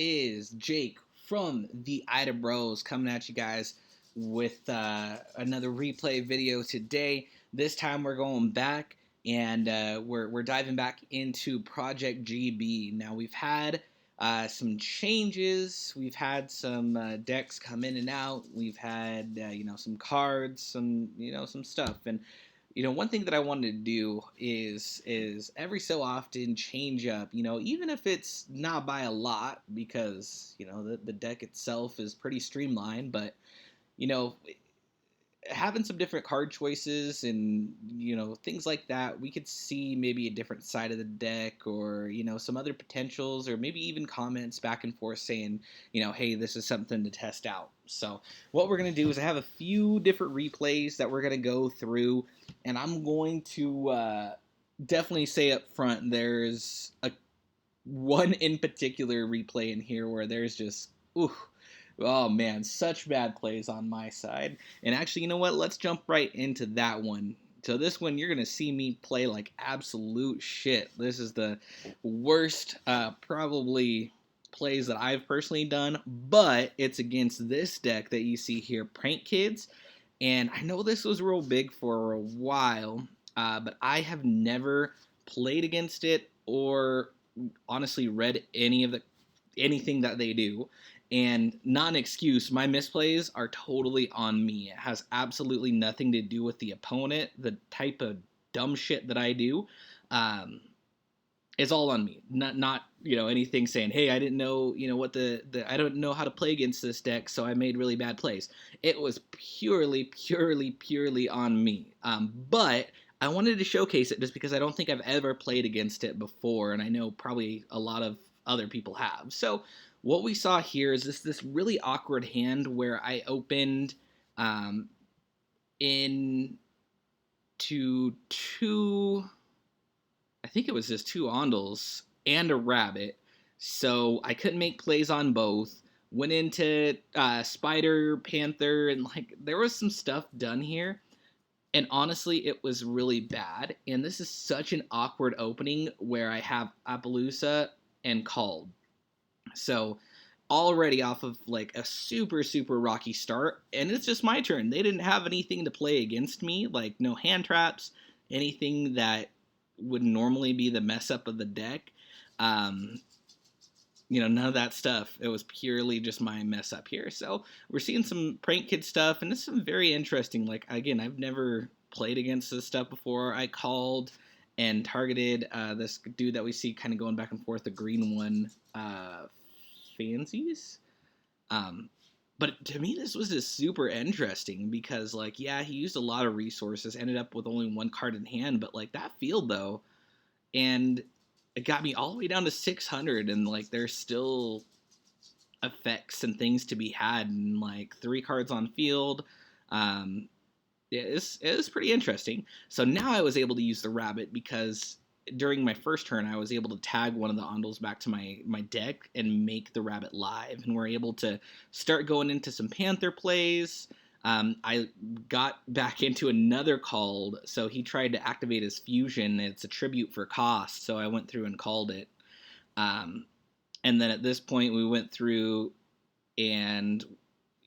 is Jake from the Idabros coming at you guys with another replay video today. This time we're going back and we're diving back into Project GB. Now we've had some changes. We've had some decks come in and out. We've had some cards, some stuff, and one thing that I wanted to do is every so often change up, even if it's not by a lot, because the deck itself is pretty streamlined, but you know having some different card choices and things like that, we could see maybe a different side of the deck, or some other potentials, or maybe even comments back and forth saying, hey, this is something to test out. So what we're going to do is I have a few different replays that we're going to go through, and I'm going to definitely say up front, there's one in particular replay in here where there's just oh man, such bad plays on my side. And actually, you know what? Let's jump right into that one. So this one, you're going to see me play like absolute shit. This is the worst, probably, plays that I've personally done. But it's against this deck that you see here, PrankKids. And I know this was real big for a while, but I have never played against it or honestly read anything that they do. And not an excuse, my misplays are totally on me. It has absolutely nothing to do with the opponent. The type of dumb shit that I do, it's all on me. Not anything saying, hey, I didn't know what I don't know how to play against this deck, so I made really bad plays. It was purely on me. But I wanted to showcase it just because I don't think I've ever played against it before, and I know probably a lot of other people have. So what we saw here is this really awkward hand where I opened into two, I think it was just two Ondals and a Rabbit, so I couldn't make plays on both. Went into Spider, Panther, and there was some stuff done here, and honestly it was really bad. And this is such an awkward opening where I have Appaloosa and Called. So already off of a super rocky start, and it's just my turn. They didn't have anything to play against me, like no hand traps, anything that would normally be the mess up of the deck. None of that stuff. It was purely just my mess up here. So we're seeing some PrankKids stuff, and it's some very interesting. Again, I've never played against this stuff before. I called and targeted this dude that we see kind of going back and forth, the green one, Fancies. But to me, this was just super interesting because, he used a lot of resources, ended up with only one card in hand, but that field though, and it got me all the way down to 600, and there's still effects and things to be had, and 3 cards on field. It was pretty interesting. So now I was able to use the Rabbit because during my first turn, I was able to tag one of the Ondals back to my deck and make the Rabbit live, and we're able to start going into some Panther plays. I got back into another Called, so he tried to activate his Fusion. It's a tribute for cost, so I went through and called it. And then at this point, we went through and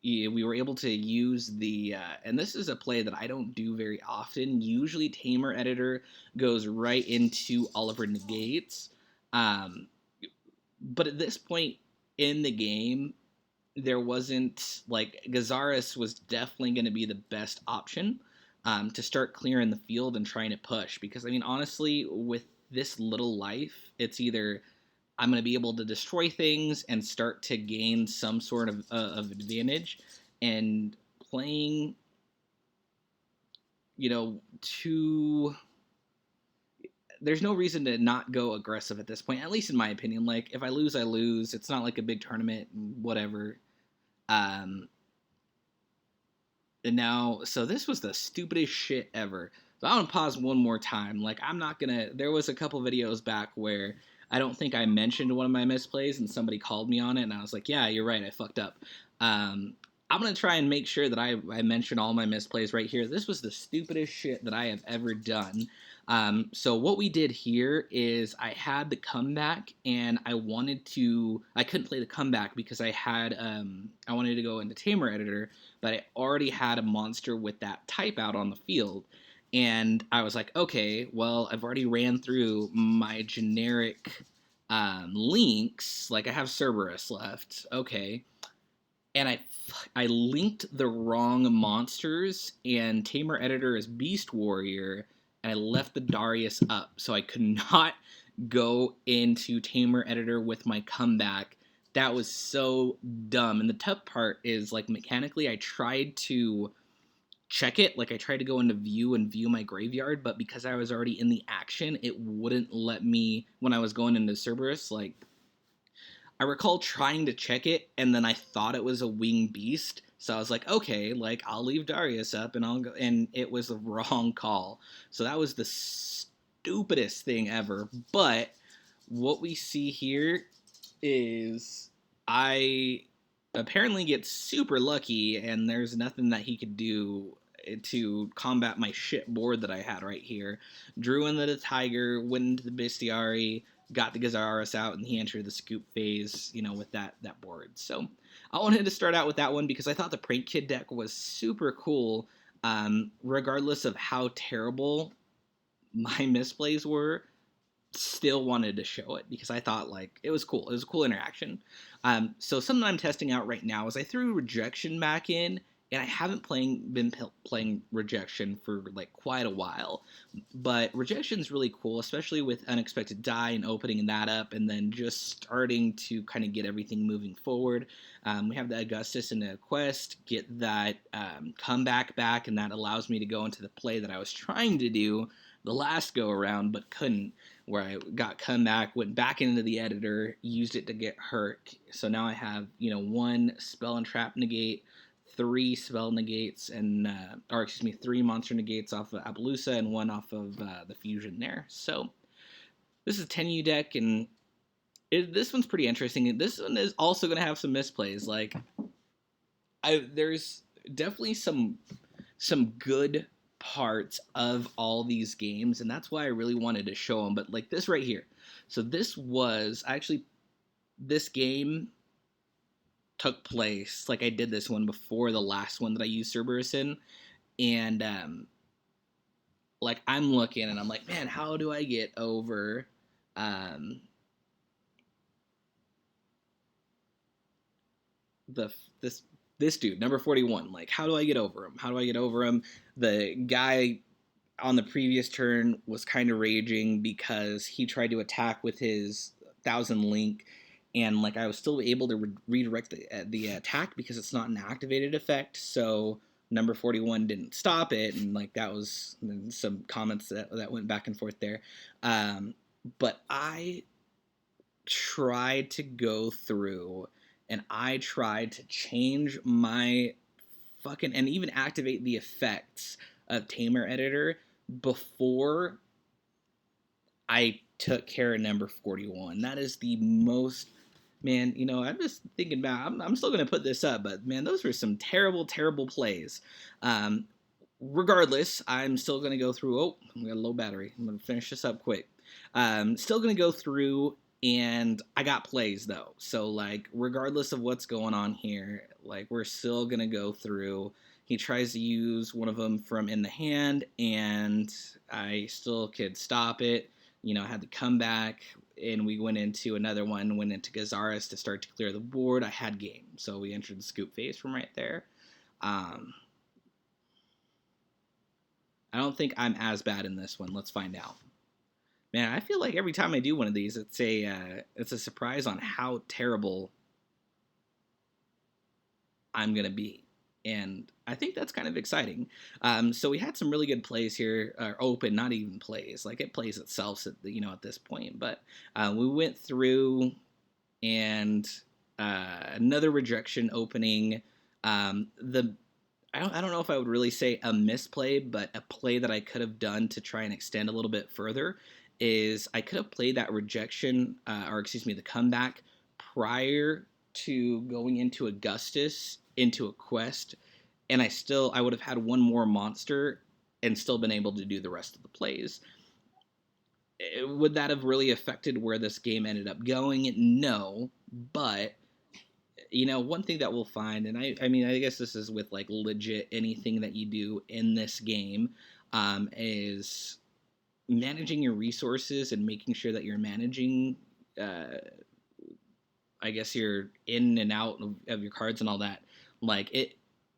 we were able to use the, and this is a play that I don't do very often. Usually Tamer Editor goes right into Oliver Negates. But at this point in the game, there wasn't, Gazaris was definitely going to be the best option to start clearing the field and trying to push. Because, honestly, with this little life, it's either I'm going to be able to destroy things and start to gain some sort of advantage, and playing, there's no reason to not go aggressive at this point, at least in my opinion. If I lose, I lose. It's not like a big tournament, whatever. And now, so this was the stupidest shit ever. So I want to pause one more time. I'm not going to, there was a couple videos back where I don't think I mentioned one of my misplays, and somebody called me on it, and I was like, yeah, you're right, I fucked up. I'm going to try and make sure that I mention all my misplays right here. This was the stupidest shit that I have ever done. So what we did here is I had the comeback, and I couldn't play the comeback because I wanted to go into Tamer Editor, but I already had a monster with that type out on the field. And I was like, okay, well, I've already ran through my generic links. Like, I have Cerberus left. Okay. And I linked the wrong monsters, and Tamer Editor is Beast Warrior, and I left the Darius up, so I could not go into Tamer Editor with my comeback. That was so dumb. And the tough part is, like, mechanically, I tried to check it. Like, I tried to go into view and view my graveyard, but because I was already in the action, it wouldn't let me when I was going into Cerberus. Like, I recall trying to check it, and then I thought it was a winged beast. So I was like, okay, like, I'll leave Darius up, and I'll go. And it was the wrong call. So that was the stupidest thing ever. But what we see here is I apparently get super lucky, and there's nothing that he could do to combat my shit board that I had right here. Drew in the Tiger, went into the Bestiary, got the Gazaris out, and he entered the scoop phase, with that board. So I wanted to start out with that one because I thought the Prank Kid deck was super cool, regardless of how terrible my misplays were. Still wanted to show it because I thought, like, it was cool. It was a cool interaction. So something I'm testing out right now is I threw Rejection back in, and I haven't been playing Rejection for like quite a while. But Rejection's really cool, especially with Unexpected Die and opening that up, and then just starting to kind of get everything moving forward. We have the Augustus and the Quest, get that comeback back, and that allows me to go into the play that I was trying to do the last go around but couldn't, where I got comeback, went back into the editor, used it to get hurt. So now I have, one spell and trap negate, three spell negates, and three monster negates off of Appaloosa, and one off of the fusion there. So this is a 10U deck, and this one's pretty interesting. This one is also going to have some misplays. Like, there's definitely some good parts of all these games, and that's why I really wanted to show them. But like this right here, so this game took place, like, I did this one before the last one that I used Cerberus in, and like, I'm looking and I'm like, man, how do I get over this dude, number 41? Like, how do I get over him? The guy on the previous turn was kind of raging because he tried to attack with his 1,000 link, and like, I was still able to redirect the attack because it's not an activated effect. So number 41 didn't stop it, and like, that was some comments that went back and forth there. But I tried to go through, and I tried to change my and even activate the effects of Tamer Editor before I took care of number 41. That is the most, man, I'm just thinking about, I'm still going to put this up, but man, those were some terrible, terrible plays. Regardless, I'm still going to go through, I got a low battery. I'm going to finish this up quick. Still going to go through, and I got plays though. So like, regardless of what's going on here, like, we're still going to go through. He tries to use one of them from in the hand, and I still could stop it. I had to come back, and we went into another one, went into Gazaris to start to clear the board. I had game, so we entered the scoop phase from right there. I don't think I'm as bad in this one. Let's find out. Man, I feel like every time I do one of these, it's a surprise on how terrible I'm gonna be, and I think that's kind of exciting. So we had some really good plays here, or open, not even plays. Like, it plays itself at this point. But we went through, and another Rejection opening. I don't know if I would really say a misplay, but a play that I could have done to try and extend a little bit further is I could have played that Rejection, the comeback, prior to going into Augustus, into a quest, and I would have had one more monster and still been able to do the rest of the plays. would that have really affected where this game ended up going? No, but one thing that we'll find, and I mean, I guess this is with like legit anything that you do in this game, is managing your resources and making sure that you're managing, I guess, you're in and out of your cards and all that. Like it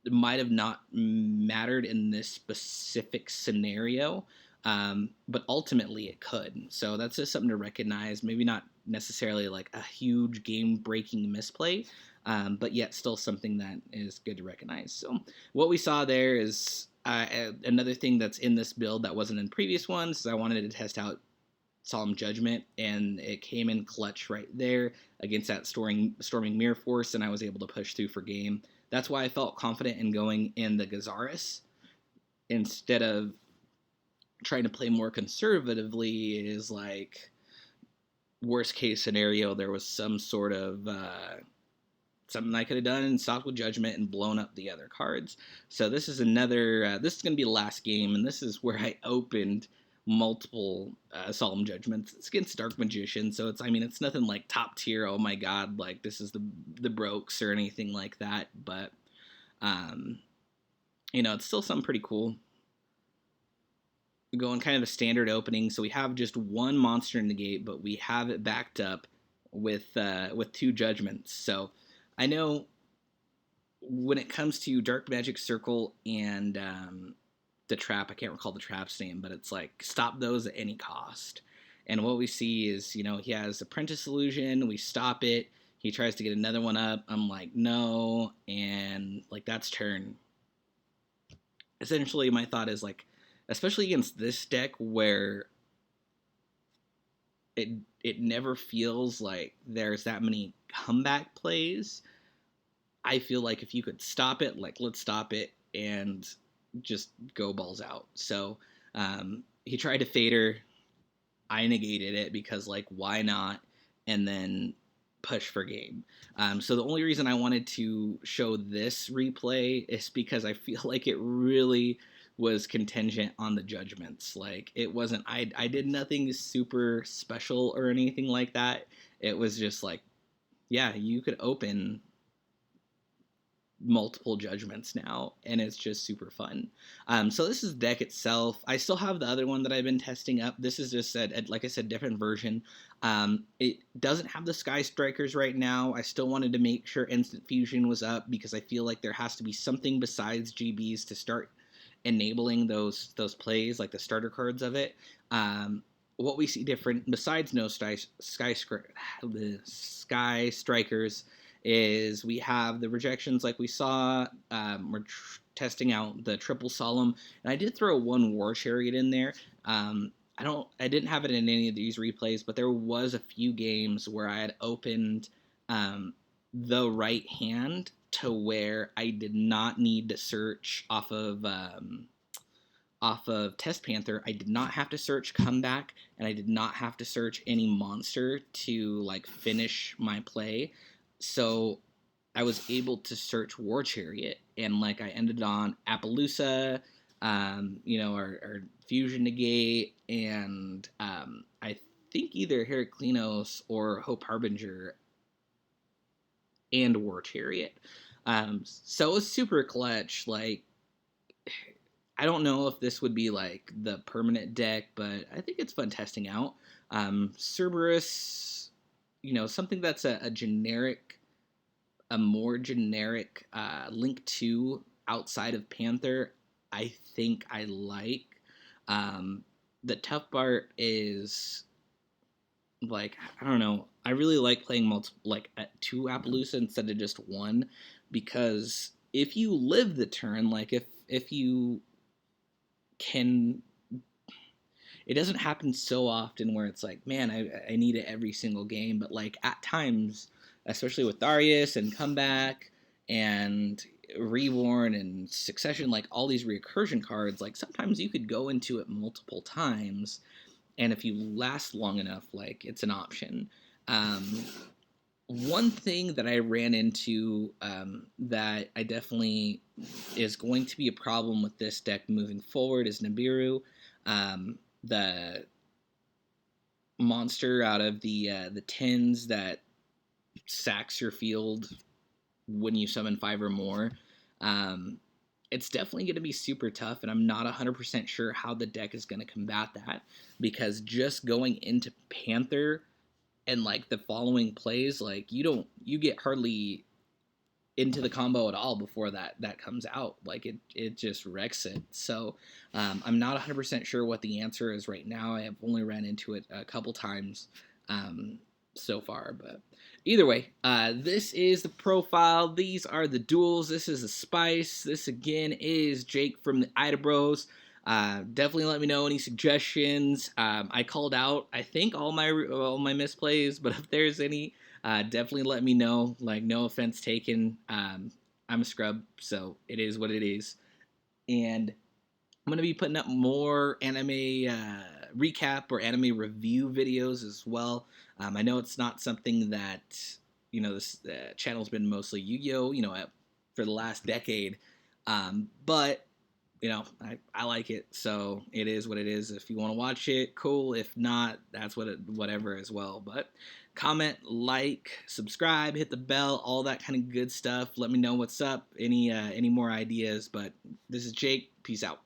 might have not mattered in this specific scenario, but ultimately it could. So that's just something to recognize. Maybe not necessarily like a huge game-breaking misplay, but yet still something that is good to recognize. So what we saw there is another thing that's in this build that wasn't in previous ones. Is I wanted to test out Solemn Judgment, and it came in clutch right there against that Storming Mirror Force, and I was able to push through for game. That's why I felt confident in going in the Gazaris instead of trying to play more conservatively. Is like worst case scenario, there was some sort of something I could have done and stopped with Judgment and blown up the other cards. So this is another. This is going to be the last game, and this is where I opened multiple Solemn Judgments. It's against Dark Magician, so it's nothing like top tier. Oh my god, like this is the Brokes or anything like that. But it's still something pretty cool. Going kind of a standard opening, so we have just one monster in the gate, but we have it backed up with two Judgments. So I know when it comes to Dark Magic Circle and the trap, I can't recall the trap's name, but it's like stop those at any cost. And what we see is, he has Apprentice Illusion, we stop it, he tries to get another one up, I'm like, no, and like that's turn. Essentially, my thought is like, especially against this deck where it never feels like there's that many comeback plays, I feel like if you could stop it, like let's stop it and just go balls out. So he tried to fader. I negated it because like why not? And then push for game. So the only reason I wanted to show this replay is because I feel like it really was contingent on the Judgments. Like it wasn't. I did nothing super special or anything like that. It was just like, yeah, you could open multiple Judgments now, and it's just super fun. So this is the deck itself. I still have the other one that I've been testing up. This is just like I said, different version. It doesn't have the Sky Strikers right now. I still wanted to make sure Instant Fusion was up because I feel like there has to be something besides GBs to start enabling those plays, like the starter cards of it. What we see different besides no Sky Strikers is we have the Rejections like we saw. We're testing out the Triple Solemn, and I did throw one War Chariot in there. I didn't have it in any of these replays, but there was a few games where I had opened the right hand to where I did not need to search off of Test Panther. I did not have to search Comeback, and I did not have to search any monster to like finish my play. So I was able to search War Chariot, and like I ended on Appaloosa, our Fusion Negate, and I think either Heraclinos or Hope Harbinger and War Chariot. So it was super clutch. Like, I don't know if this would be like the permanent deck, but I think it's fun testing out. Cerberus, something that's a more generic Link 2 outside of Panther, I think I like. The tough part is, like, I don't know, I really like playing two Appaloosa instead of just one, because if you live the turn, like if you can, it doesn't happen so often where it's like, man, I need it every single game, but like at times, especially with Darius and Comeback and Reborn and Succession, like all these recursion cards, like sometimes you could go into it multiple times, and if you last long enough, like it's an option. One thing that I ran into that I definitely is going to be a problem with this deck moving forward is Nibiru. The monster out of the tins that sacks your field when you summon 5 or more. Um, it's definitely going to be super tough, and I'm not 100% sure how the deck is going to combat that, because just going into Panther and like the following plays, like you get hardly into the combo at all before that comes out. Like it just wrecks it. So I'm not 100% sure what the answer is right now. I have only ran into it a couple times um, so far, but either way, this is the profile. These are the duels. This is a Spice. This again is Jake from the Idabros. Definitely let me know any suggestions. I called out, I think, all my misplays, but if there's any, definitely let me know. Like, no offense taken. I'm a scrub, so it is what it is. And I'm going to be putting up more anime recap or anime review videos as well. I know it's not something that, this channel's been mostly Yu-Gi-Oh, for the last decade. But I like it, so it is what it is. If you want to watch it, cool. If not, that's whatever as well. But comment, like, subscribe, hit the bell, all that kind of good stuff. Let me know what's up, any more ideas. But this is Jake. Peace out.